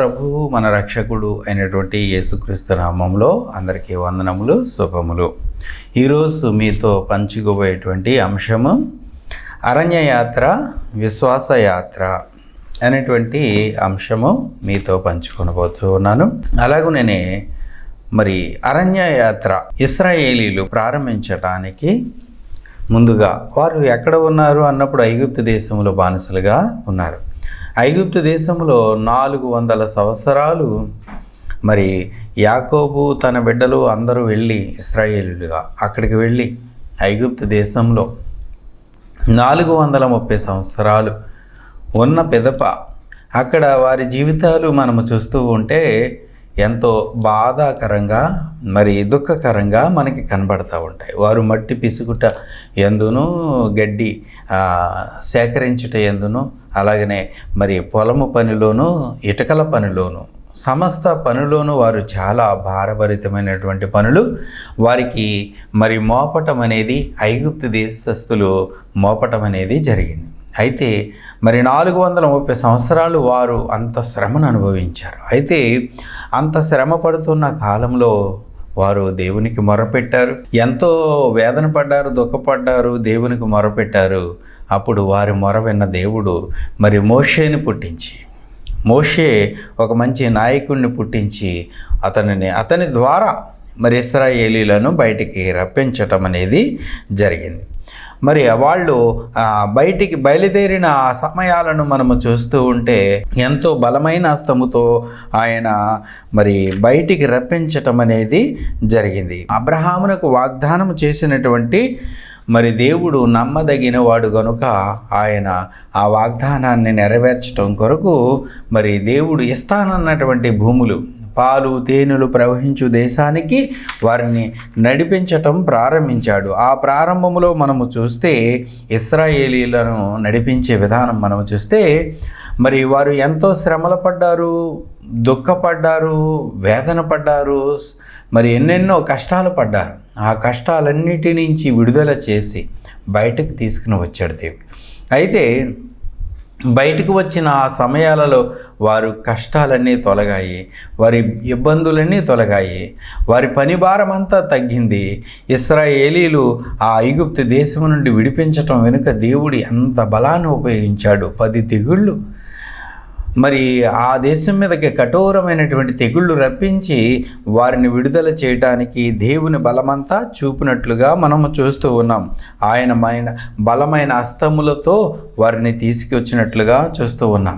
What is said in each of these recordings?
ప్రభువు మన రక్షకుడు అయినటువంటి యేసుక్రీస్తు నామంలో అందరికీ వందనములు, శుభములు. ఈరోజు మీతో పంచుకోబోయేటువంటి అంశము అరణ్యయాత్ర, విశ్వాసయాత్ర అనేటువంటి అంశము మీతో పంచుకొనబోతూ ఉన్నాను. అలాగనే మరి అరణ్యయాత్ర ఇశ్రాయేలీలు ప్రారంభించటానికి ముందుగా వారు ఎక్కడ ఉన్నారు అన్నప్పుడు ఐగుప్తు దేశంలో బానిసలుగా ఉన్నారు. ఐగుప్తు దేశంలో 400 సంవత్సరాలు మరి యాకోబు తన బిడ్డలు అందరూ వెళ్ళి ఇశ్రాయేలీలుగా అక్కడికి వెళ్ళి ఐగుప్తు దేశంలో 430 సంవత్సరాలు ఉన్న పిదప అక్కడ వారి జీవితాలు మనము చూస్తూ ఉంటే ఎంతో బాధాకరంగా మరి దుఃఖకరంగా మనకి కనబడతా ఉంటాయి. వారు మట్టి పిసుకుట ఎందును, గడ్డి సేకరించుట ఎందును, అలాగనే మరి పొలము పనిలోను, ఇటుకల పనిలోను, సమస్త పనులోనూ వారు చాలా భారభరితమైనటువంటి పనులు వారికి మరి మోపటం అనేది ఐగుప్తు దేశస్థులు మోపటం అనేది జరిగింది. అయితే మరి 430 సంవత్సరాలు వారు అంత శ్రమను అనుభవించారు. అయితే అంత శ్రమ పడుతున్న కాలంలో వారు దేవునికి మొరపెట్టారు, ఎంతో వేదన పడ్డారు, దుఃఖపడ్డారు, దేవునికి మొరపెట్టారు. అప్పుడు వారి మొర విన్న దేవుడు మరి మోషేని పుట్టించి, మోషే ఒక మంచి నాయకుడిని పుట్టించి అతని ద్వారా మరి ఇశ్రాయేలీలను బయటికి రప్పించటం అనేది జరిగింది. మరి వాళ్ళు బయటికి బయలుదేరిన ఆ సమయాలను మనము చూస్తూ ఉంటే ఎంతో బలమైన హస్తముతో ఆయన మరి బయటికి రప్పించటం అనేది జరిగింది. అబ్రహామునకు వాగ్దానం చేసినటువంటి మరి దేవుడు నమ్మదగిన వాడు గనుక ఆయన ఆ వాగ్దానాన్ని నెరవేర్చడం కొరకు మరి దేవుడు ఇస్తానన్నటువంటి భూములు, పాలు తేనెలు ప్రవహించు దేశానికి వారిని నడిపించటం ప్రారంభించాడు. ఆ ప్రారంభంలో మనము చూస్తే ఇశ్రాయేలీలను నడిపించే విధానం మనము చూస్తే మరి వారు ఎంతో శ్రమలు పడ్డారు, దుఃఖపడ్డారు, వేదన పడ్డారు, మరి ఎన్నెన్నో కష్టాలు పడ్డారు. ఆ కష్టాలన్నిటి నుంచి విడుదల చేసి బయటకు తీసుకుని వచ్చాడు దేవుడు. అయితే బయటకు వచ్చిన ఆ సమయాలలో వారు కష్టాలన్నీ తొలగాయి, వారి ఇబ్బందులన్నీ తొలగాయి, వారి పని భారం అంతా తగ్గింది. ఇశ్రాయేలీలు ఆ ఐగుప్తు దేశం నుండి విడిపించటం వెనుక దేవుడు ఎంత బలాన్ని ఉపయోగించాడు. 10 తెగుళ్ళు మరి ఆ దేశం మీదకి కఠోరమైనటువంటి తెగుళ్ళు రప్పించి వారిని విడుదల చేయడానికి దేవుని బలమంతా చూపినట్లుగా మనము చూస్తూ ఉన్నాం. ఆయన బలమైన హస్తములతో వారిని తీసుకొచ్చినట్లుగా చూస్తూ ఉన్నాం.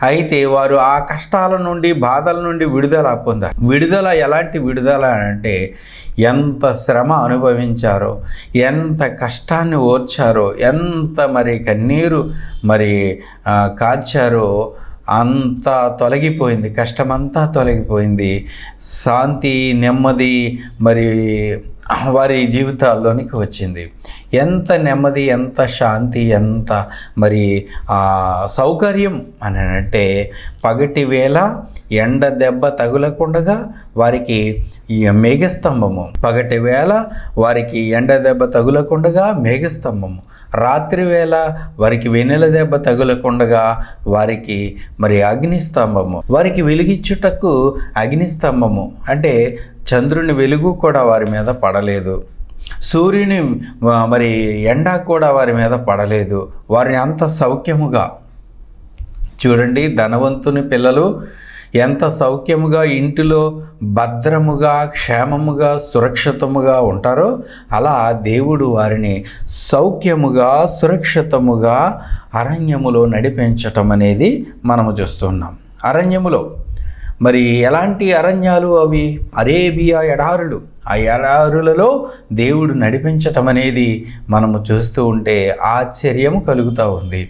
అయితే వారు ఆ కష్టాల నుండి, బాధల నుండి విడుదల పొందారు. విడుదల ఎలాంటి విడుదల అంటే ఎంత శ్రమ అనుభవించారో, ఎంత కష్టాన్ని ఓర్చారో, ఎంత మరి కన్నీరు మరి కార్చారో అంతా తొలగిపోయింది. కష్టమంతా తొలగిపోయింది. శాంతి, నెమ్మది మరి వారి జీవితాల్లోనికి వచ్చింది. ఎంత నెమ్మది, ఎంత శాంతి, ఎంత మరి సౌకర్యం అని అంటే పగటి వేళ ఎండ దెబ్బ తగులకుండగా వారికి మేఘస్తంభము, పగటి వేళ వారికి ఎండ దెబ్బ తగులకుండగా మేఘస్తంభము, రాత్రి వేళ వారికి వెన్నెల దెబ్బ తగులకుండగా వారికి మరి అగ్నిస్తంభము, వారికి వెలిగించుటకు అగ్నిస్తంభము. అంటే చంద్రుని వెలుగు కూడా వారి మీద పడలేదు, సూర్యుని మరి ఎండ కూడా వారి మీద పడలేదు. వారిని అంత సౌఖ్యముగా చూడండి. ధనవంతుని పిల్లలు ఎంత సౌఖ్యముగా ఇంటిలో భద్రముగా, క్షేమముగా, సురక్షితముగా ఉంటారో అలా దేవుడు వారిని సౌఖ్యముగా, సురక్షితముగా అరణ్యములో నడిపించటం అనేది మనము చూస్తున్నాం. అరణ్యములో మరి ఎలాంటి అరణ్యాలు అవి? అరేబియా ఎడారులు. ఆ ఎడారులలో దేవుడు నడిపించటం అనేది మనము చూస్తూ ఉంటే ఆశ్చర్యము కలుగుతూ ఉంది.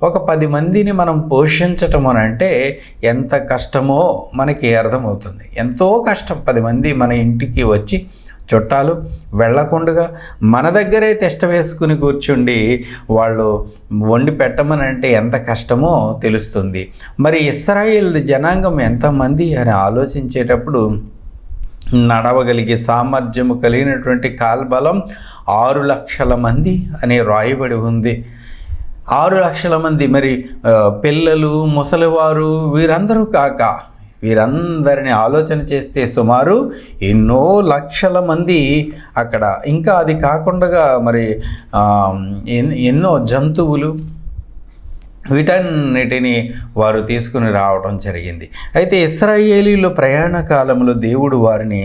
ఒక 10 మందిని మనం పోషించటం అని అంటే ఎంత కష్టమో మనకి అర్థమవుతుంది. ఎంతో కష్టం. 10 మంది మన ఇంటికి వచ్చి చుట్టాలు వెళ్ళకుండా మన దగ్గరే తిష్ట వేసుకుని కూర్చుండి వాళ్ళు వండి పెట్టమని అంటే ఎంత కష్టమో తెలుస్తుంది. మరి ఇశ్రాయేల్ జనాంగం ఎంతమంది అని ఆలోచించేటప్పుడు నడవగలిగే సామర్థ్యము కలిగినటువంటి కాల్బలం 6 లక్షల మంది అని రాయబడి ఉంది. 6 లక్షల మంది మరి పిల్లలు, ముసలివారు వీరందరూ కాక వీరందరిని ఆలోచన చేస్తే సుమారు ఎన్నో లక్షల మంది అక్కడ, ఇంకా అది కాకుండా మరి ఎన్నో జంతువులు వీటన్నిటిని వారు తీసుకుని రావడం జరిగింది. అయితే ఇశ్రాయేలీయుల ప్రయాణ కాలంలో దేవుడు వారిని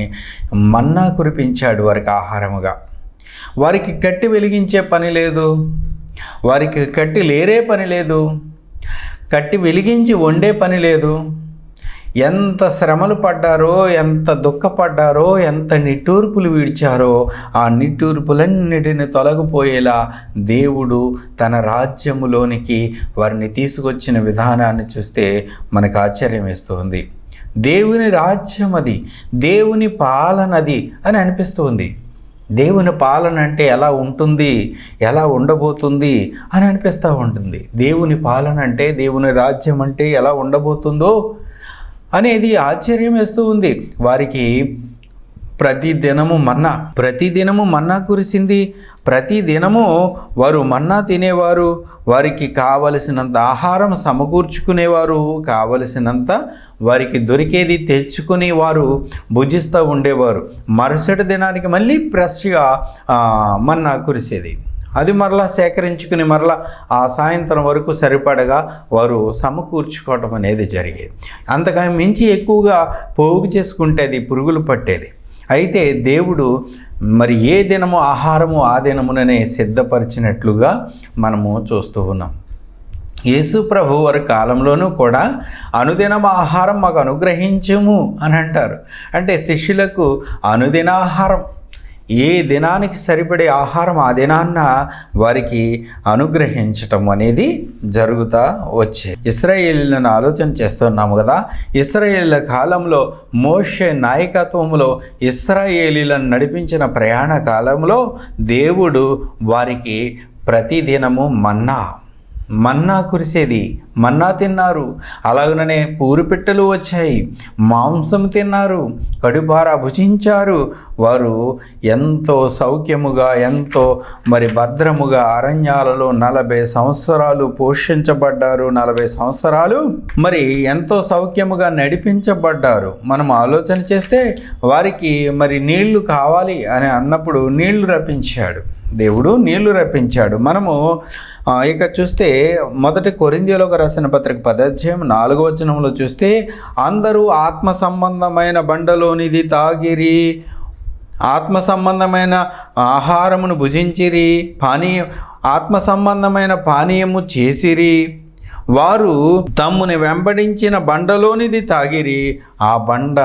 మన్నా కురిపించాడు వారికి ఆహారముగా. వారికి కట్టి వెలిగించే పని లేదు, వారికి కట్టి లేరే పని లేదు, కట్టి వెలిగించి వండే పని లేదు. ఎంత శ్రమలు పడ్డారో, ఎంత దుఃఖపడ్డారో, ఎంత నిట్టూర్పులు విడిచారో ఆ నిట్టూర్పులన్నిటిని తొలగిపోయేలా దేవుడు తన రాజ్యములోనికి వారిని తీసుకొచ్చిన విధానాన్ని చూస్తే మనకు ఆశ్చర్యం వేస్తుంది. దేవుని రాజ్యం అది, దేవుని పాలనది అని అనిపిస్తుంది. దేవుని పాలన అంటే ఎలా ఉంటుంది, ఎలా ఉండబోతుంది అని అనిపిస్తూ ఉంటుంది. దేవుని పాలన అంటే, దేవుని రాజ్యం అంటే ఎలా ఉండబోతుందో అనేది ఆశ్చర్యం వేస్తూ ఉంది. వారికి ప్రతిదినము మన్నా కురిసింది. ప్రతిదినము వారు మన్నా తినేవారు, వారికి కావలసినంత ఆహారం సమకూర్చుకునేవారు, కావలసినంత వారికి దొరికేది తెచ్చుకుని వారు భుజిస్తూ ఉండేవారు. మరుసటి దినానికి మళ్ళీ ఫ్రెష్గా మన్నా కురిసేది. అది మరలా సేకరించుకుని మరలా ఆ సాయంత్రం వరకు సరిపడగా వారు సమకూర్చుకోవటం అనేది జరిగేది. అంతగా మించి ఎక్కువగా పోగు చేసుకుంటే అది పురుగులు పట్టేది. అయితే దేవుడు మరి ఏ దినము ఆహారము ఆ దినముననే సిద్ధపరిచినట్లుగా మనము చూస్తూ ఉన్నాం. యేసు ప్రభు వారి కాలంలోనూ కూడా అనుదినం ఆహారం మాకు అనుగ్రహించుము అని అంటారు. అంటే శిష్యులకు అనుదిన ఆహారం, ఏ దినానికి సరిపడే ఆహారం ఆ దినాన్న వారికి అనుగ్రహించటం అనేది జరుగుతూ వచ్చే. ఇశ్రాయేలీయులను ఆలోచన చేస్తున్నాము కదా. ఇశ్రాయేలీయుల కాలంలో మోషే నాయకత్వంలో ఇశ్రాయేలీయులను నడిపించిన ప్రయాణ కాలంలో దేవుడు వారికి ప్రతిదినము మన్నా కురిసేది. మన్నా తిన్నారు. అలాగనే పూరుపిట్టలు వచ్చాయి, మాంసం తిన్నారు, కడుపారా భుజించారు. వారు ఎంతో సౌఖ్యముగా, ఎంతో మరి భద్రముగా అరణ్యాలలో 40 సంవత్సరాలు పోషించబడ్డారు. 40 సంవత్సరాలు మరి ఎంతో సౌఖ్యముగా నడిపించబడ్డారు. మనం ఆలోచన చేస్తే వారికి మరి నీళ్లు కావాలి అని అన్నప్పుడు నీళ్లు రప్పించాడు దేవుడు, నీళ్లు రప్పించాడు. మనము ఇక చూస్తే 1 కొరింథీయులకు రాసిన పత్రిక 10:4 చూస్తే అందరూ ఆత్మ సంబంధమైన బండలోనిది తాగిరి, ఆత్మ సంబంధమైన ఆహారమును భుజించిరి, ఆత్మ సంబంధమైన పానీయము చేసిరి. వారు తమ్ముని వెంబడించిన బండలోనిది తాగిరి, ఆ బండ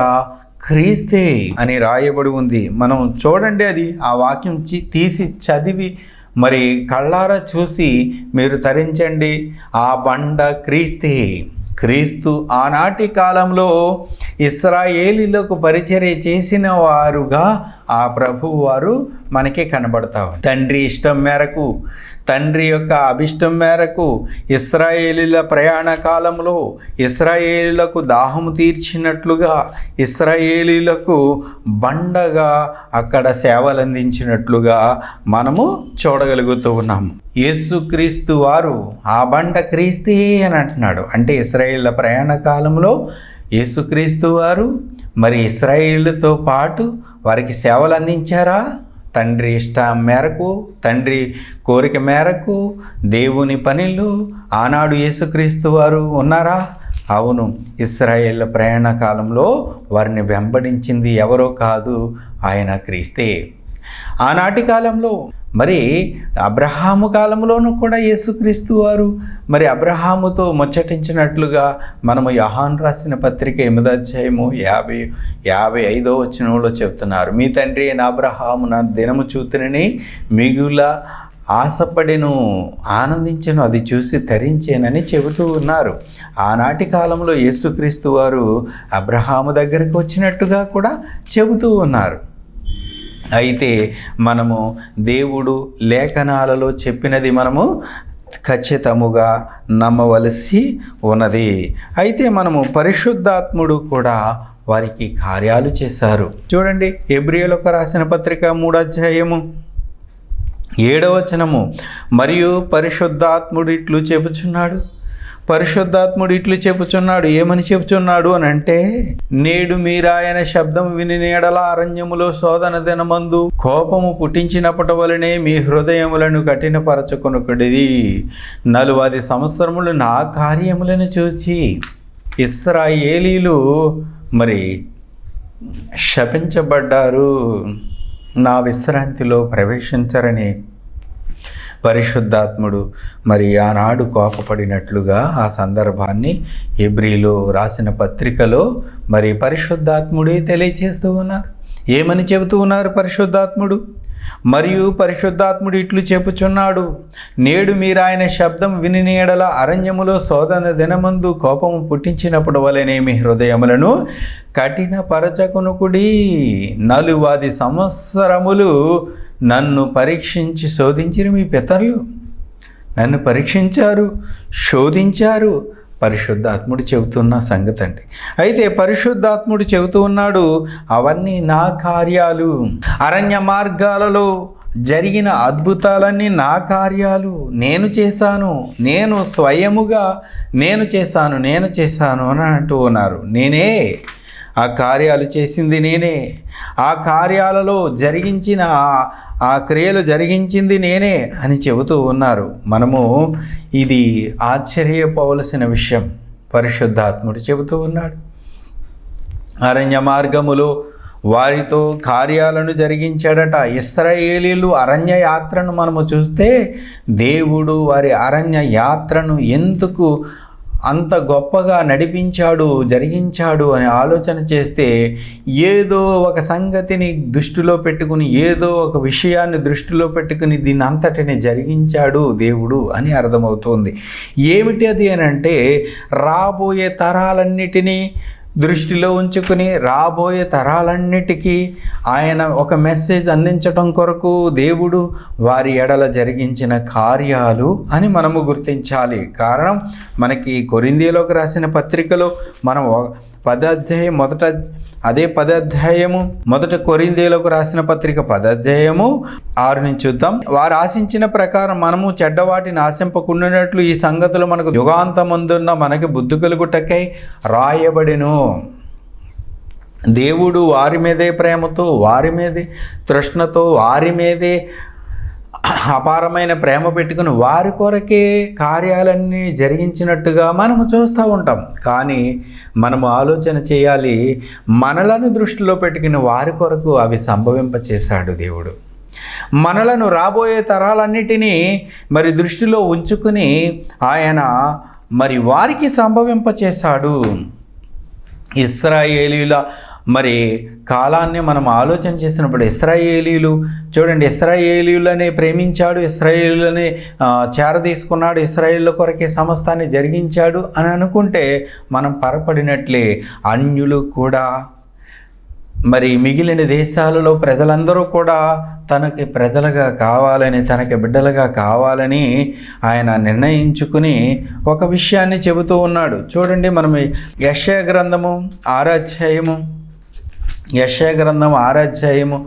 క్రీస్తే అని రాయబడి ఉంది. మనం చూడండి, అది ఆ వాక్యం తీసి చదివి మరి కళ్ళారా చూసి మీరు తరించండి. ఆ బండ క్రీస్తు ఆనాటి కాలంలో ఇశ్రాయేలీలకు పరిచర్య చేసిన వారుగా ఆ ప్రభువు వారు మనకి కనబడతారు. తండ్రి ఇష్టం మేరకు, తండ్రి యొక్క అభిష్టం మేరకు ఇశ్రాయేలీల ప్రయాణ కాలంలో ఇశ్రాయేలీలకు దాహము తీర్చినట్లుగా, ఇశ్రాయేలీలకు బండగా అక్కడ సేవలు అందించినట్లుగా మనము చూడగలుగుతూ ఉన్నాము. యేసుక్రీస్తు వారు ఆ బండ క్రీస్తే అని అంటున్నాడు. అంటే ఇశ్రాయేలీల ప్రయాణ కాలంలో యేసుక్రీస్తు వారు మరి ఇశ్రాయేలుతో పాటు వారికి సేవలు అందించారా? తండ్రి ఇష్టం మేరకు, తండ్రి కోరిక మేరకు దేవుని పనిలో ఆనాడు యేసుక్రీస్తు వారు ఉన్నారా? అవును. ఇశ్రాయేల్ ప్రయాణ కాలంలో వారిని వెంబడించింది ఎవరో కాదు, ఆయన క్రీస్తే. ఆనాటి కాలంలో మరి అబ్రహాము కాలంలోనూ కూడా యేసుక్రీస్తు వారు మరి అబ్రహాముతో ముచ్చటించినట్లుగా మనము యోహాను రాసిన పత్రిక 8:55 చెప్తున్నారు. మీ తండ్రి అయిన అబ్రహాము నా దినము చూతునని మిగుల ఆశపడెను, ఆనందించెను, అది చూసి తరించేనని చెబుతూ ఉన్నారు. ఆనాటి కాలంలో యేసుక్రీస్తు వారు అబ్రహాము దగ్గరికి వచ్చినట్టుగా కూడా చెబుతూ ఉన్నారు. అయితే మనము దేవుడు లేఖనాలలో చెప్పినది మనము ఖచ్చితముగా నమ్మవలసి ఉన్నది. అయితే మనము పరిశుద్ధాత్ముడు కూడా వారికి కార్యాలు చేశారు. చూడండి, హెబ్రీయులకు రాసిన పత్రిక 3 అధ్యాయము 7వ వచనము, మరియు పరిశుద్ధాత్ముడు ఇట్లు చెప్పుచున్నాడు. పరిశుద్ధాత్ముడు ఇట్లు చెప్పుచున్నాడు. ఏమని చెప్పుచున్నాడు అని అంటే, నేడు మీరాయన శబ్దం విని ఎడల అరణ్యములో శోధన దినమందు కోపము పుట్టించినప్పటి వలనే మీ హృదయములను కఠినపరచుకొనుకుడిది. 40 సంవత్సరములు నా కార్యములను చూచి ఇశ్రాయేలీలు మరి శపించబడ్డారు, నా విశ్రాంతిలో ప్రవేశించరని పరిశుద్ధాత్ముడు మరి ఆనాడు కోపపడినట్లుగా ఆ సందర్భాన్ని హెబ్రీలో రాసిన పత్రికలో మరి పరిశుద్ధాత్ముడే తెలియచేస్తూ ఉన్నారు. ఏమని చెబుతూ ఉన్నారు పరిశుద్ధాత్ముడు? మరియు పరిశుద్ధాత్ముడు ఇట్లు చెప్పుచున్నాడు, నేడు మీరు ఆయన శబ్దం విని ఎడల అరణ్యములో శోధన దినమందు కోపము పుట్టించినప్పుడు వలెనే మీ హృదయములను కఠినపరచకునుకుడి. 40 సంవత్సరములు నన్ను పరీక్షించి శోధించిన మీ పితరులు నన్ను పరీక్షించారు, శోధించారు. పరిశుద్ధాత్ముడు చెబుతున్న సంగతి అండి. అయితే పరిశుద్ధాత్ముడు చెబుతూ ఉన్నాడు, అవన్నీ నా కార్యాలు. అరణ్య మార్గాలలో జరిగిన అద్భుతాలన్నీ నా కార్యాలు. నేను చేశాను, నేను స్వయముగా నేను చేశాను అని అంటూ ఉన్నారు. నేనే ఆ కార్యాలు చేసింది, నేనే ఆ కార్యాలలో జరిగించిన ఆ క్రియలు జరిగించింది నేనే అని చెబుతూ ఉన్నారు. మనము ఇది ఆశ్చర్యపోవలసిన విషయం. పరిశుద్ధాత్ముడు చెబుతూ ఉన్నాడు, అరణ్య మార్గములో వారితో కార్యాలను జరిగించాడట. ఇశ్రాయేలీలు అరణ్య యాత్రను మనము చూస్తే దేవుడు వారి అరణ్య యాత్రను ఎందుకు అంత గొప్పగా నడిపించాడు, జరిగించాడు అని ఆలోచన చేస్తే ఏదో ఒక సంగతిని దృష్టిలో పెట్టుకుని, ఏదో ఒక విషయాన్ని దృష్టిలో పెట్టుకుని దీన్ని అంతటిని జరిగించాడు దేవుడు అని అర్థమవుతుంది. ఏమిటి అది అని అంటే, రాబోయే తరాలన్నిటినీ దృష్టిలో ఉంచుకుని రాబోయే తరాలన్నిటికీ ఆయన ఒక మెసేజ్ అందించటం కొరకు దేవుడు వారి ఎడల జరిగించిన కార్యాలు అని మనము గుర్తించాలి. కారణం, మనకి కొరింథీయులకు రాసిన పత్రికలో మనం 10వ అధ్యాయం అదే 10వ అధ్యాయము మొదట కొరింథీయులకు రాసిన పత్రిక 10వ అధ్యాయము 6 నుంచి చూద్దాం. వారు ఆశించిన ప్రకారం మనము చెడ్డవాటిని ఆశింపకుండానట్లు ఈ సంగతులు మనకు యుగాంతమందున్న మనకి బుద్ధి కలుగుటకై రాయబడెను. దేవుడు వారి మీదే ప్రేమతో, వారి మీదే తృష్ణతో, వారి మీదే అపారమైన ప్రేమ పెట్టుకుని వారి కొరకే కార్యాలన్నీ జరిగించినట్టుగా మనము చూస్తూ ఉంటాం. కానీ మనము ఆలోచన చేయాలి, మనలను దృష్టిలో పెట్టుకుని వారి కొరకు అవి సంభవింపచేశాడు దేవుడు. మనలను రాబోయే తరాలన్నిటినీ మరి దృష్టిలో ఉంచుకుని ఆయన మరి వారికి సంభవింపచేశాడు. ఇశ్రాయేలీల మరి కాలాన్ని మనం ఆలోచన చేసినప్పుడు ఇశ్రాయేలీలు చూడండి, ఇశ్రాయేలీయులనే ప్రేమించాడు, ఇశ్రాయేలులనే చేరదీసుకున్నాడు, ఇశ్రాయేలు కొరకే సమస్తాన్ని జరిగించాడు అని అనుకుంటే మనం పొరపడినట్లే. అన్యులు కూడా మరి మిగిలిన దేశాలలో ప్రజలందరూ కూడా తనకి ప్రజలుగా కావాలని, తనకి బిడ్డలుగా కావాలని ఆయన నిర్ణయించుకుని ఒక విషయాన్ని చెబుతూ ఉన్నాడు. చూడండి, మనం యెషయా గ్రంథము 6వ అధ్యాయము, యెషయా గ్రంథం 6వ అధ్యాయము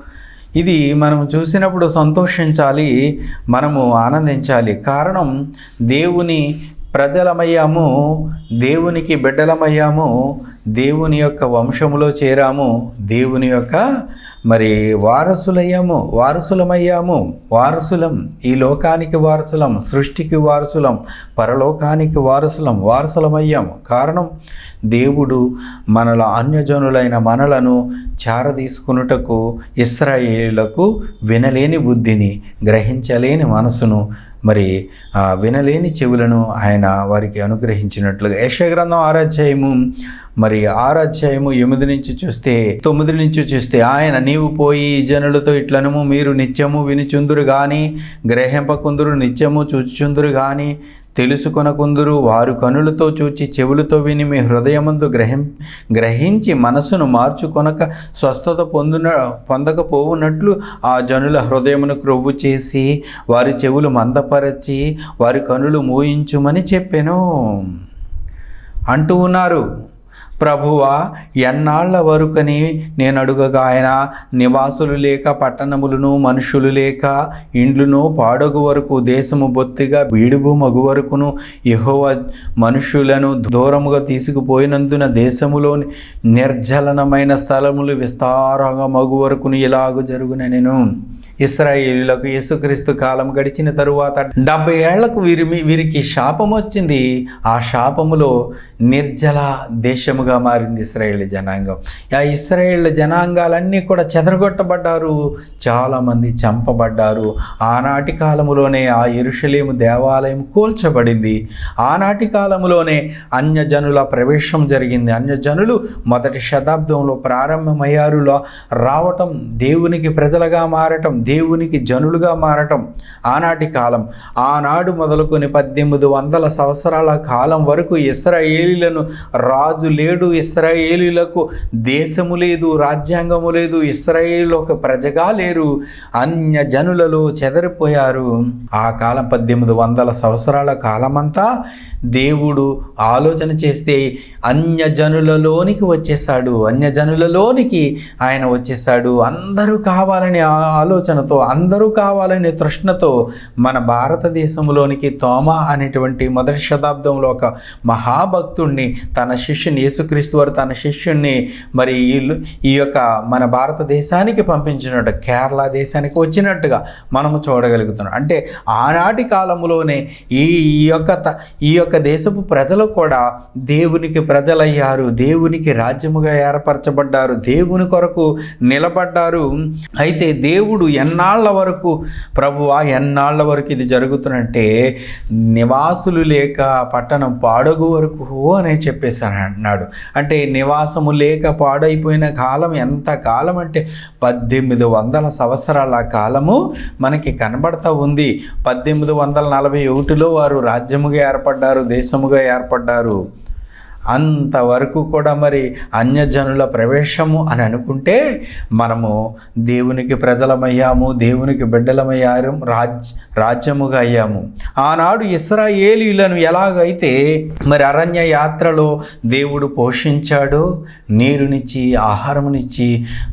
ఇది మనం చూసినప్పుడు సంతోషించాలి, మనము ఆనందించాలి. కారణం, దేవుని ప్రజలమయ్యాము, దేవునికి బిడ్డలమయ్యాము, దేవుని యొక్క వంశములో చేరాము, దేవుని యొక్క మరి వారసులమయ్యాము. వారసులం, ఈ లోకానికి వారసులం, సృష్టికి వారసులం, పరలోకానికి వారసులమయ్యాము. కారణం, దేవుడు మనలో అన్యజనులైన మనలను చేరదీసుకున్నటకు ఇశ్రాయేలులకు వినలేని బుద్ధిని, గ్రహించలేని మనసును, మరి వినలేని చెవులను ఆయన వారికి అనుగ్రహించినట్లుగా యెషయా గ్రంథం 6వ అధ్యాయము మరి 6వ అధ్యాయము 8 నుంచి చూస్తే 9 నుంచి చూస్తే, ఆయన నీవు పోయి జనులతో ఇట్లనము, మీరు నిత్యము వినిచుందురు గాని గ్రహింపకుందురు, నిత్యము చూచుచుందురు గాని తెలుసుకొనకుందురు. వారు కనులతో చూచి చెవులతో విని మీ హృదయమందు గ్రహించి మనసును మార్చుకొనక స్వస్థత పొందకపోవునట్లు ఆ జనుల హృదయమును క్రొవ్వు చేసి వారి చెవులు మందపరచి వారి కనులు మూయించుమని చెప్పెను అంటూ ఉన్నారు. ప్రభువా, ఎన్నాళ్ల వరకని నేను అడుగగా ఆయన, నివాసులు లేక పట్టణములను మనుషులు లేక ఇండ్లును పాడగు వరకు దేశము బొత్తిగా బీడుగు మగు వరకును యెహోవా మనుషులను దూరముగా తీసుకుపోయినందున దేశములోని నిర్జలనమైన స్థలములు విస్తారంగా మగు వరకును ఇలాగు జరుగునెను. ఇశ్రాయేలీయులకు యేసుక్రీస్తు కాలం గడిచిన తరువాత 70 ఏళ్లకు వీరికి శాపం వచ్చింది. ఆ శాపములో నిర్జల దేశముగా మారింది ఇశ్రాయేల్ జనాంగం. ఆ ఇశ్రాయేల్ జనాంగాలన్నీ కూడా చెదరగొట్టబడ్డారు, చాలామంది చంపబడ్డారు. ఆనాటి కాలములోనే ఆ యెరూషలేము దేవాలయం కూల్చబడింది. ఆనాటి కాలములోనే అన్యజనుల ప్రవేశం జరిగింది. అన్యజనులు మొదటి శతాబ్దంలో ప్రారంభమయ్యారు. రావటం, దేవునికి ప్రజలుగా మారటం, దేవునికి జనులుగా మారటం ఆనాటి కాలం. ఆనాడు మొదలుకొని 1800 సంవత్సరాల కాలం వరకు ఇశ్రాయేలీయులను రాజు లేడు, ఇశ్రాయేలీయులకు దేశము లేదు, రాజ్యాంగము లేదు, ఇశ్రాయేలు ఒక ప్రజగా లేరు, అన్య జనులలో చెదరిపోయారు. ఆ కాలం 1800 సంవత్సరాల కాలమంతా దేవుడు ఆలోచన చేస్తే అన్యజనులలోనికి వచ్చేసాడు. అన్యజనులలోనికి ఆయన వచ్చేసాడు. అందరూ కావాలని ఆలోచనతో, అందరూ కావాలనే తృష్ణతో మన భారతదేశంలోనికి తోమా అనేటువంటి మొదటి శతాబ్దంలో ఒక మహాభక్తుడిని, తన శిష్యుని, యేసుక్రీస్తు వారు తన శిష్యుణ్ణి మరి ఈ యొక్క మన భారతదేశానికి పంపించినట్టు, కేరళ దేశానికి వచ్చినట్టుగా మనము చూడగలుగుతున్నాం. అంటే ఆనాటి కాలంలోనే ఈ యొక్క దేశపు ప్రజలు కూడా దేవునికి ప్రజలయ్యారు, దేవునికి రాజ్యముగా ఏర్పరచబడ్డారు, దేవుని కొరకు నిలబడ్డారు. అయితే దేవుడు ఎన్నాళ్ళ వరకు, ప్రభువా ఎన్నాళ్ళ వరకు ఇది జరుగుతున్నట్టే, నివాసులు లేక పట్టణం పాడగు వరకు అని చెప్పేసి అన్నాడు. అంటే నివాసము లేక పాడైపోయిన కాలం ఎంత కాలం అంటే 1800 సంవత్సరాల కాలము మనకి కనబడతా ఉంది. 1841లో వారు రాజ్యముగా ఏర్పడ్డారు, దేశముగా ఏర్పడ్డారు. అంతవరకు కూడా మరి అన్యజనుల ప్రవేశము అని అనుకుంటే మనము దేవునికి ప్రజలమయ్యాము, దేవునికి బిడ్డలమయ్యారు, రాజ్యముగా అయ్యాము. ఆనాడు ఇశ్రాయేలీయులను ఎలాగైతే మరి అరణ్య యాత్రలో దేవుడు పోషించాడు, నీరునిచ్చి, ఆహారమునిచ్చి,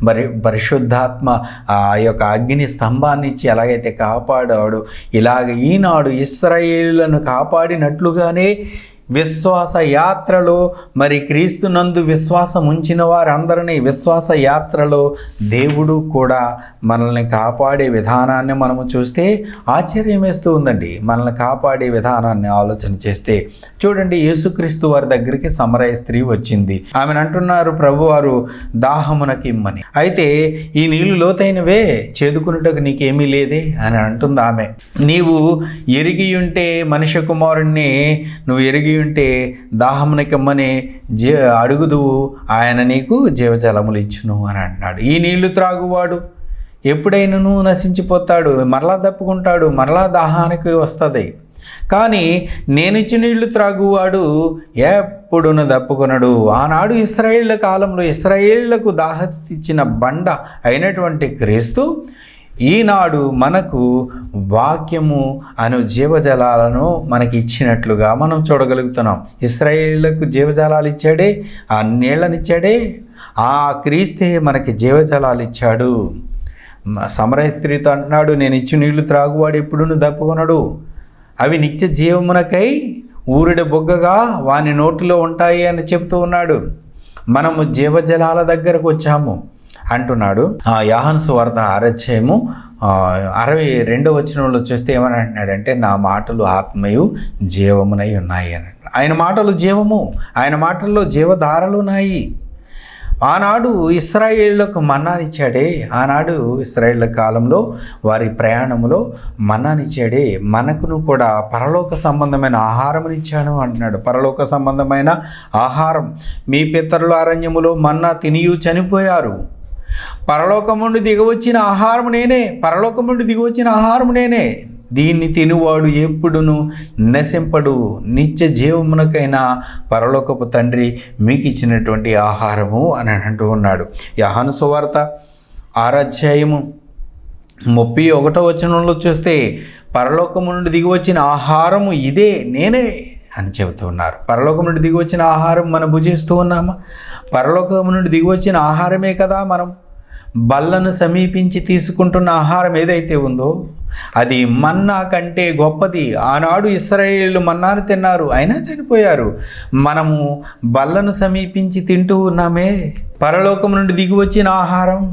మరి పరిశుద్ధాత్మ ఆ యొక్క అగ్ని స్తంభాన్ని ఇచ్చి ఎలాగైతే కాపాడాడు, ఇలాగ ఈనాడు ఇశ్రాయేలీయులను కాపాడినట్లుగానే విశ్వాస యాత్రలో మరి క్రీస్తునందు విశ్వాసం ఉంచిన వారందరినీ విశ్వాస యాత్రలో దేవుడు కూడా మనల్ని కాపాడే విధానాన్ని మనము చూస్తే ఆశ్చర్యం వేస్తూ ఉందండి. మనల్ని కాపాడే విధానాన్ని ఆలోచన చేస్తే చూడండి, యేసుక్రీస్తు వారి దగ్గరికి సమరయ స్త్రీ వచ్చింది. ఆమెను అంటున్నారు, ప్రభువారు దాహమునకి ఇమ్మని. అయితే ఈ నీళ్లు లోతైనవే, చేదుకున్నట్టుకు నీకేమీ లేదే అని అంటుంది ఆమె. నీవు ఎరిగి ఉంటే, మనిషి కుమారుణ్ణి నువ్వు ఎరిగి ఉంటే దాహమునకిమ్మని అడుగుదువు, ఆయన నీకు జీవజలములు ఇచ్చును అని అంటున్నాడు. ఈ నీళ్లు త్రాగువాడు ఎప్పుడైనాను నశించిపోతాడు, మరలా తప్పుకుంటాడు, మరలా దాహానికి వస్తుంది. కానీ నేనిచ్చి నీళ్లు త్రాగువాడు ఎప్పుడును దప్పుకొనడు. ఆనాడు ఇశ్రాయేళ్ల కాలంలో ఇశ్రాయేళ్లకు దాహతిచ్చిన బండ అయినటువంటి క్రీస్తు ఈనాడు మనకు వాక్యము అను జీవజలాలను మనకి ఇచ్చినట్లుగా మనం చూడగలుగుతున్నాం. ఇశ్రాయేలులకు జీవజలాలు ఇచ్చాడే, ఆ నీళ్ళనిచ్చాడే, ఆ క్రీస్తే మనకి జీవజలాలు ఇచ్చాడు. సమరయ స్త్రీతో అంటున్నాడు, నేను ఇచ్చి నీళ్లు త్రాగువాడు ఎప్పుడును దప్పుకొనడు, అవి నిత్య జీవమునకై ఊరిడి బొగ్గగా వాని నోటిలో ఉంటాయి అని చెబుతూ ఉన్నాడు. మనము జీవజలాల దగ్గరకు వచ్చాము అంటున్నాడు. యోహాను సువార్త 6:62 చూస్తే ఏమని అంటున్నాడంటే, నా మాటలు ఆత్మయు జీవమునై ఉన్నాయి అని. ఆయన మాటలు జీవము, ఆయన మాటల్లో జీవధారలు ఉన్నాయి. ఆనాడు ఇశ్రాయేలులకు మన్నానిచ్చాడే, ఆనాడు ఇశ్రాయేళ్ల కాలంలో వారి ప్రయాణంలో మన్నానిచ్చాడే, మనకును కూడా పరలోక సంబంధమైన ఆహారమునిచ్చాను అంటున్నాడు. పరలోక సంబంధమైన ఆహారం. మీ పితరుల అరణ్యములో మన్నా తినియు చనిపోయారు. పరలోకం నుండి దిగవచ్చిన ఆహారము నేనే, పరలోకం నుండి దిగవచ్చిన ఆహారము నేనే, దీన్ని తినువాడు ఎప్పుడును నశింపడు, నిత్య జీవమునకైనా పరలోకపు తండ్రి మీకు ఇచ్చినటువంటి ఆహారము అని అంటూ ఉన్నాడు. యోహాను సువార్త 6:31 చూస్తే పరలోకము నుండి దిగివచ్చిన ఆహారము ఇదే, నేనే అని చెబుతూ ఉన్నారు. పరలోకం నుండి దిగి వచ్చిన ఆహారం మనం భుజిస్తూ ఉన్నామా? పరలోకం నుండి దిగి వచ్చిన ఆహారమే కదా మనం బల్లను సమీపించి తీసుకుంటున్న ఆహారం ఏదైతే ఉందో అది మన్నా కంటే గొప్పది. ఆనాడు ఇశ్రాయేలు మన్నాను తిన్నారు, అయినా చనిపోయారు. మనము బల్లను సమీపించి తింటూ ఉన్నామే, పరలోకం నుండి దిగి వచ్చిన ఆహారం.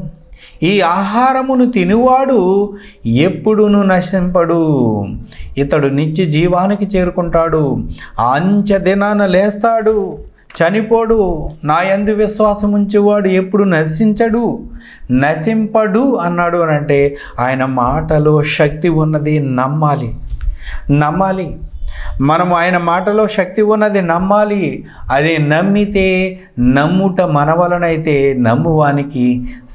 ఈ ఆహారమును తినువాడు ఎప్పుడును నశింపడు, ఇతడు నిత్య జీవానికి చేరుకుంటాడు, అంచె దినాన లేస్తాడు, చనిపోడు. నా యందు విశ్వాసం ఉంచేవాడు ఎప్పుడు నశింపడు అన్నాడు. అని అంటే ఆయన మాటలో శక్తి ఉన్నది, నమ్మాలి. మనము ఆయన మాటలో శక్తి ఉన్నది నమ్మాలి. అది నమ్మితే, నమ్ముట మన వలనైతే నమ్మువానికి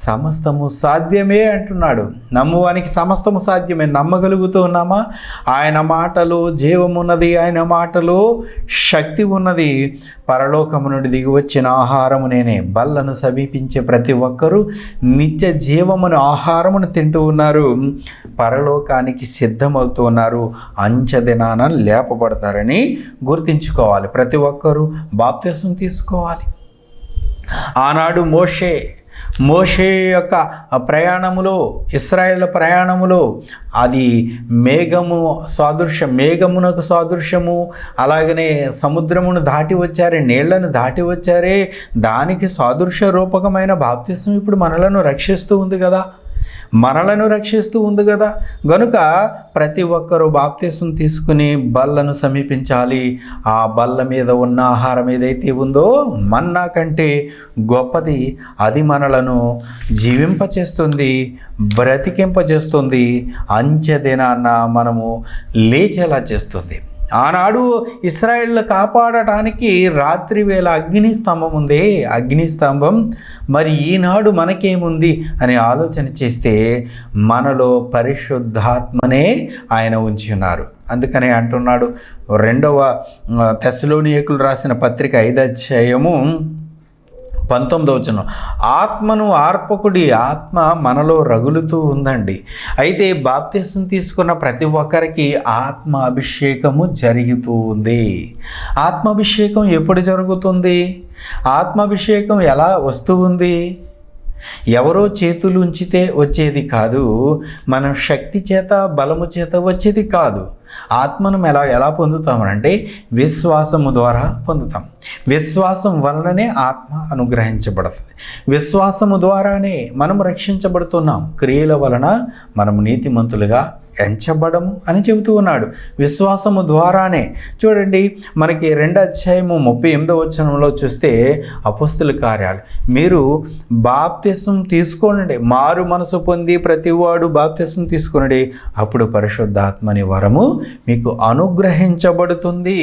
సమస్తము సాధ్యమే అంటున్నాడు. నమ్మువానికి సమస్తము సాధ్యమే. నమ్మగలుగుతూ ఉన్నామా? ఆయన మాటలో జీవమున్నది, ఆయన మాటలో శక్తి ఉన్నది. పరలోకము నుండి దిగి వచ్చిన ఆహారము నేనే. బల్లను సమీపించే ప్రతి ఒక్కరూ నిత్య జీవమును ఆహారమును తింటూ ఉన్నారు, పరలోకానికి సిద్ధమవుతూ ఉన్నారు, అంచె దినాన లేపబడతారని గుర్తించుకోవాలి. ప్రతి ఒక్కరూ బాప్తిసం తీసుకోవాలి. ఆనాడు మోషే యొక్క ప్రయాణములో, ఇశ్రాయేలు ప్రయాణములో అది మేఘమునకు సాదృశ్యము, అలాగనే సముద్రమును దాటి వచ్చారే, నీళ్లను దాటి వచ్చారే, దానికి సాదృశ్య రూపకమైన బాప్తిసం ఇప్పుడు మనలను రక్షిస్తూ ఉంది కదా. గనుక ప్రతి ఒక్కరూ బాప్తిసం తీసుకుని బల్లను సమీపించాలి. ఆ బల్ల మీద ఉన్న ఆహారం ఏదైతే ఉందో మన్నా కంటే గొప్పది. అది మనలను జీవింపచేస్తుంది, బ్రతికింపచేస్తుంది, అంచె దినాన మనము లేచేలా చేస్తుంది. ఆనాడు ఇశ్రాయేలును కాపాడటానికి రాత్రి వేళ అగ్నిస్తంభం మరి ఈనాడు మనకేముంది అని ఆలోచన చేస్తే మనలో పరిశుద్ధాత్మనే ఆయన ఉంచి ఉన్నారు. అందుకనే అంటున్నాడు 2వ తెస్సలోనికీయులకు రాసిన పత్రిక 5వ అధ్యాయము 19వ వచనం, ఆత్మను ఆర్పకుడి, ఆత్మ మనలో రగులుతూ ఉందండి. అయితే బాప్తిసం తీసుకున్న ప్రతి ఒక్కరికి ఆత్మ అభిషేకము జరుగుతూ ఉంది. ఆత్మాభిషేకం ఎప్పుడు జరుగుతుంది? ఆత్మాభిషేకం ఎలా వస్తూ ఉంది? ఎవరో చేతులు ఉంచితే వచ్చేది కాదు, మనం శక్తి చేత బలము చేత వచ్చేది కాదు. ఆత్మను ఎలా పొందుతామనంటే విశ్వాసము ద్వారా పొందుతాం. విశ్వాసం వలననే ఆత్మ అనుగ్రహించబడుతుంది. విశ్వాసము ద్వారానే మనం రక్షించబడుతున్నాం. క్రియల వలన మనము నీతిమంతులుగా ఎంచబడము అని చెబుతూ ఉన్నాడు. విశ్వాసము ద్వారానే. చూడండి, మనకి 2వ అధ్యాయము 38వ వచనంలో చూస్తే అపోస్తలుల కార్యాలు, మీరు బాప్తిసం తీసుకోనండి, మారు మనసు పొంది ప్రతివాడు బాప్తిసం తీసుకునండి, అప్పుడు పరిశుద్ధాత్మని వరము మీకు అనుగ్రహించబడుతుంది.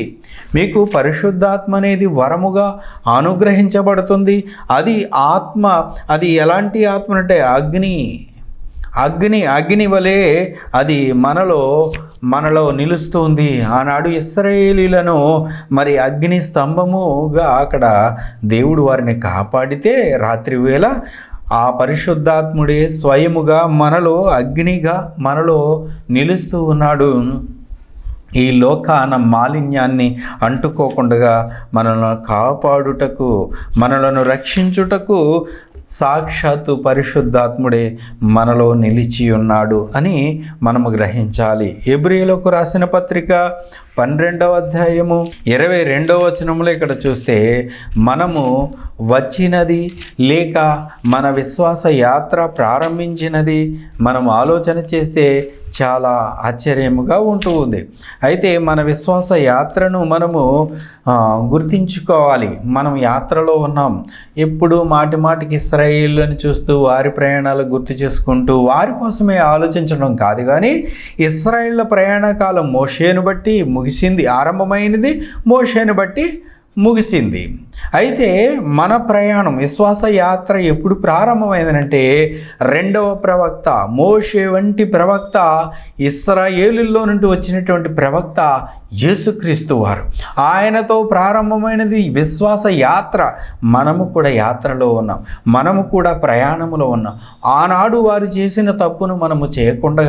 మీకు పరిశుద్ధాత్మ అనేది వరముగా అనుగ్రహించబడుతుంది. అది ఆత్మ, అది ఎలాంటి ఆత్మ అంటే అగ్ని వలె అది మనలో నిలుస్తుంది. ఆనాడు ఇశ్రాయేలీయులను మరి అగ్ని స్తంభముగా అక్కడ దేవుడు వారిని కాపాడితే రాత్రి వేళ ఆ పరిశుద్ధాత్ముడే స్వయముగా మనలో అగ్నిగా మనలో నిలుస్తూ ఉన్నాడు. ఈ లోకాన మాలిన్యాన్ని అంటుకోకుండా మనలను కాపాడుటకు, మనలను రక్షించుటకు సాక్షాత్తు పరిశుద్ధాత్ముడే మనలో నిలిచి ఉన్నాడు అని మనము గ్రహించాలి. హెబ్రీయులకు రాసిన పత్రిక 12వ అధ్యాయము 22వ వచనంలో ఇక్కడ చూస్తే మనము వచ్చినది లేక మన విశ్వాస యాత్ర ప్రారంభించినది మనం ఆలోచన చేస్తే చాలా ఆశ్చర్యముగా ఉంటూ ఉంది. అయితే మన విశ్వాస యాత్రను మనము గుర్తించుకోవాలి. మనం యాత్రలో ఉన్నాం. ఎప్పుడు మాటికి ఇశ్రాయేలుని చూస్తూ వారి ప్రయాణాలు గుర్తు చేసుకుంటూ వారి కోసమే ఆలోచించడం కాదు, కానీ ఇశ్రాయేళ్ల ప్రయాణ కాలం మోషేను బట్టి ముగిసింది, ఆరంభమైనది మోషేను బట్టి ముగిసింది. అయితే మన ప్రయాణం, విశ్వాస యాత్ర ఎప్పుడు ప్రారంభమైందనంటే 2వ ప్రవక్త మోషే వంటి ప్రవక్త, ఇశ్రాయేలులో నుండి వచ్చినటువంటి ప్రవక్త యేసుక్రీస్తు వారు. ఆయనతో ప్రారంభమైనది విశ్వాస యాత్ర. మనము కూడా యాత్రలో ఉన్నాం, మనము కూడా ప్రయాణంలో ఉన్నాం. ఆనాడు వారు చేసిన తప్పును మనము చేయకుండా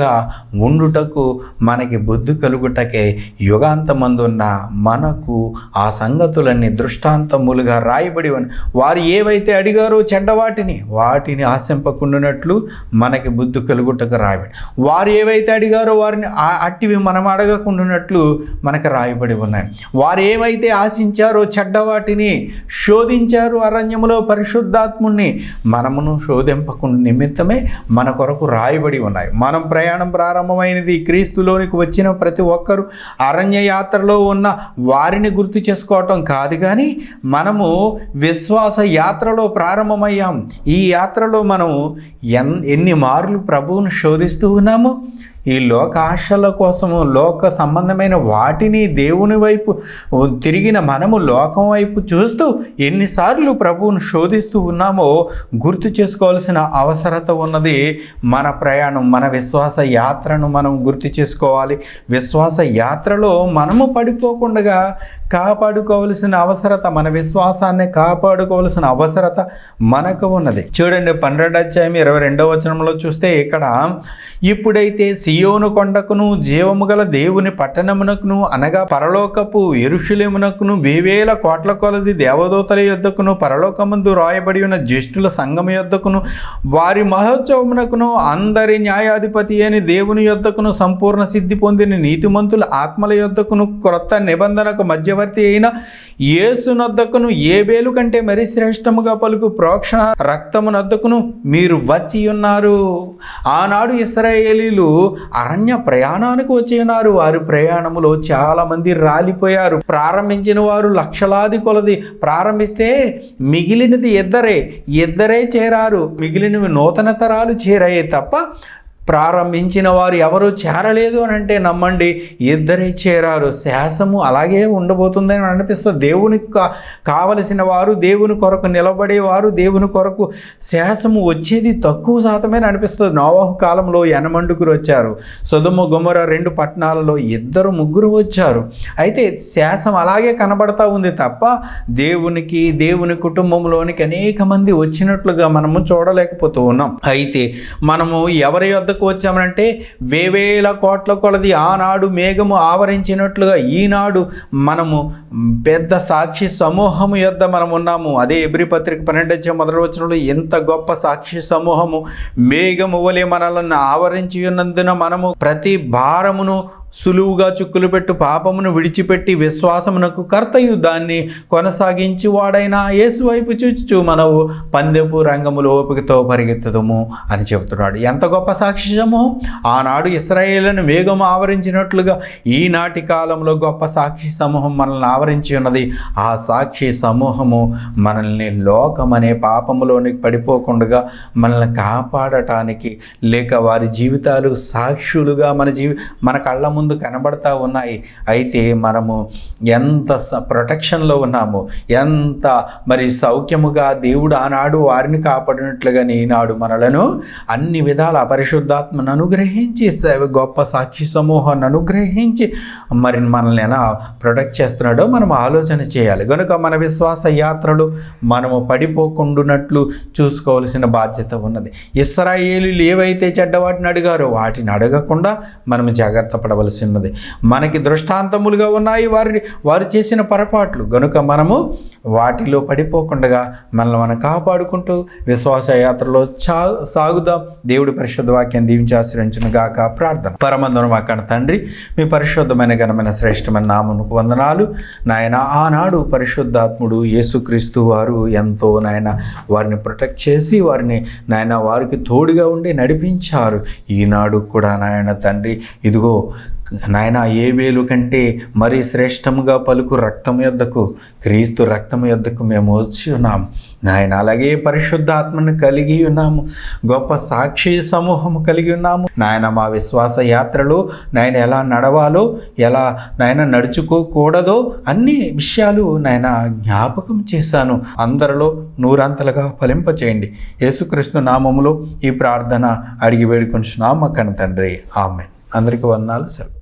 ఉండుటకు, మనకి బుద్ధి కలుగుటకే యుగాంతమందున్న మనకు ఆ సంగతులన్నీ దృష్టాంతములుగా రాయబడి ఉన్నాయి. వారు ఏవైతే అడిగారో వాటిని ఆశింపకుండానట్లు మనకి బుద్ధి కలుగుటకు రాయబడి, వారు ఏవైతే అడిగారో వారిని అట్టివి మనం అడగకుండానట్లు మనకు రాయబడి ఉన్నాయి. వారు ఏవైతే ఆశించారో చెడ్డవాటిని శోధించారు అరణ్యములో పరిశుద్ధాత్ముని, మనమును శోధింపకుండా నిమిత్తమే మన కొరకు రాయబడి ఉన్నాయి. మనం ప్రయాణం ప్రారంభమైనది క్రీస్తులోనికి వచ్చిన ప్రతి ఒక్కరూ అరణ్య యాత్రలో ఉన్న వారిని గుర్తు చేసుకోవటం కాదు, కానీ మనము విశ్వాస యాత్రలో ప్రారంభమయ్యాం. ఈ యాత్రలో మనం ఎన్ని మార్లు ప్రభువును శోధిస్తూ ఉన్నాము. ఈ లోక ఆశల కోసము, లోక సంబంధమైన వాటిని దేవుని వైపు తిరిగిన మనము లోకం వైపు చూస్తూ ఎన్నిసార్లు ప్రభువును శోధిస్తూ ఉన్నామో గుర్తు చేసుకోవాల్సిన అవసరత ఉన్నది. మన ప్రయాణం, మన విశ్వాస యాత్రను మనం గుర్తు చేసుకోవాలి. విశ్వాస యాత్రలో మనము పడిపోకుండా కాపాడుకోవాల్సిన అవసరత, మన విశ్వాసాన్ని కాపాడుకోవాల్సిన అవసరత మనకు ఉన్నది. చూడండి, 12వ అధ్యాయం 22వ వచనంలో చూస్తే ఇక్కడ, ఇప్పుడైతే సియోను కొండకును జీవము గల దేవుని పట్టణమునకును అనగా పరలోకపు యెరూషలేమునకును వేవేల కోట్ల కొలది దేవదూతల యొద్దకును పరలోకమందు రాయబడి ఉన్న జ్యేష్ఠుల సంఘము యొద్దకును వారి మహోత్సవమునకును అందరి న్యాయాధిపతి అని దేవుని యొద్దకును సంపూర్ణ సిద్ధి పొందిన నీతిమంతుల ఆత్మల యొద్దకును క్రొత్త నిబంధనకు మధ్యవర్తి అయిన యేసునొద్దకును ఏబేలు కంటే మరి శ్రేష్టముగా పలుకు ప్రోక్షణ రక్తమునొద్దకును మీరు వచ్చి ఉన్నారు. ఆనాడు ఇశ్రాయేలీలు అరణ్య ప్రయాణానికి వచ్చి ఉన్నారు. వారి ప్రయాణములో చాలామంది రాలిపోయారు. ప్రారంభించిన వారు లక్షలాది కొలది. ప్రారంభిస్తే మిగిలినది ఇద్దరే చేరారు. మిగిలినవి నూతన తరాలు చేరాయి తప్ప ప్రారంభించిన వారు ఎవరు చేరలేదు అని అంటే నమ్మండి, ఇద్దరే చేరారు. శాసము అలాగే ఉండబోతుందని అనిపిస్తుంది. దేవునికి కావలసిన వారు, దేవుని కొరకు నిలబడేవారు, దేవుని కొరకు శాసము వచ్చేది తక్కువ శాతమే అనిపిస్తుంది. నోవహు కాలంలో యనమండుగురు వచ్చారు. సొదొమ గొమొర 2 పట్టణాలలో 2-3 వచ్చారు. అయితే శాసం అలాగే కనబడతా ఉంది తప్ప దేవుని కుటుంబంలోనికి అనేక మంది వచ్చినట్లుగా మనము చూడలేకపోతూ ఉన్నాం. అయితే మనము ఎవరి యొద్ద వచ్చామనంటే వేవేల కోట్ల కొలది ఆనాడు మేఘము ఆవరించినట్లుగా ఈనాడు మనము పెద్ద సాక్షి సమూహము యొద్ద మనం ఉన్నాము. అదే ఎబ్రీ పత్రిక 12:1 ఎంత గొప్ప సాక్షి సమూహము మేఘము వలె మనలను ఆవరించి ఉన్నందున మనము ప్రతి భారమును సులువుగా చుక్కులు పెట్టు పాపమును విడిచిపెట్టి విశ్వాసమునకు కర్తయు దాన్ని కొనసాగించి వాడైనా యేసు వైపు చూచు మనము పందెపు రంగములో ఓపికతో పరిగెత్తుదము అని చెబుతున్నాడు. ఎంత గొప్ప సాక్షి సమూహం! ఆనాడు ఇశ్రాయేలును మేఘము ఆవరించినట్లుగా ఈనాటి కాలంలో గొప్ప సాక్షి సమూహం మనల్ని ఆవరించి ఉన్నది. ఆ సాక్షి సమూహము మనల్ని లోకమనే పాపములోనికి పడిపోకుండా మనల్ని కాపాడటానికి, లేక వారి జీవితాలు సాక్షులుగా మన కళ్ళ ముందు కనబడతా ఉన్నాయి. అయితే మనము ఎంత ప్రొటెక్షన్లో ఉన్నాము, ఎంత మరి సౌఖ్యముగా దేవుడు ఆనాడు వారిని కాపాడినట్లుగా ఈనాడు మనలను అన్ని విధాల పరిశుద్ధాత్మను అనుగ్రహించి, గొప్ప సాక్షి సమూహాన్ని అనుగ్రహించి మరి మనల్ని ఎలా ప్రొటెక్ట్ చేస్తున్నాడో మనం ఆలోచన చేయాలి. కనుక మన విశ్వాస యాత్రలు మనము పడిపోకుండానట్లు చూసుకోవాల్సిన బాధ్యత ఉన్నది. ఇశ్రాయేలీయులు ఏవైతే చెడ్డవాటిని అడిగారో వాటిని అడగకుండా మనం జాగ్రత్త పడవలసి ఉన్నది. మనకి దృష్టాంతములుగా ఉన్నాయి వారు చేసిన పొరపాట్లు. గనుక మనము వాటిలో పడిపోకుండా మనల్ని మనం కాపాడుకుంటూ విశ్వాస యాత్రలో సాగుదాం. దేవుడి పరిశుద్ధ వాక్యం దీవించి ఆశ్రయించును గాక. ప్రార్థన. పరమందున అక్కడ తండ్రి, మీ పరిశుద్ధమైన ఘనమైన శ్రేష్టమైన నామమునకు వందనాలు నాయన. ఆనాడు పరిశుద్ధాత్ముడు యేసుక్రీస్తు వారు ఎంతో నాయన వారిని ప్రొటెక్ట్ చేసి వారిని నాయన వారికి తోడుగా ఉండి నడిపించారు. ఈనాడు కూడా నాయన తండ్రి, ఇదిగో నాయన ఏబేలు కంటే మరీ శ్రేష్టముగా పలుకు రక్తము యొద్దకు, క్రీస్తు రక్తము యొద్దకు మేము వచ్చి ఉన్నాము నాయన. అలాగే పరిశుద్ధాత్మను కలిగి ఉన్నాము, గొప్ప సాక్షి సమూహము కలిగి ఉన్నాము నాయన. మా విశ్వాస యాత్రలో నాయన ఎలా నడవాలో, ఎలా నాయన నడుచుకోకూడదో అన్ని విషయాలు నాయన జ్ఞాపకం చేశాను. అందరిలో 100 ఫలింపచేయండి. యేసుక్రీస్తు నామములో ఈ ప్రార్థన అడిగి వేడుకొంచున్నాము కన్న తండ్రి. ఆమేన్. అందరికీ వందనాలు. సెలవు.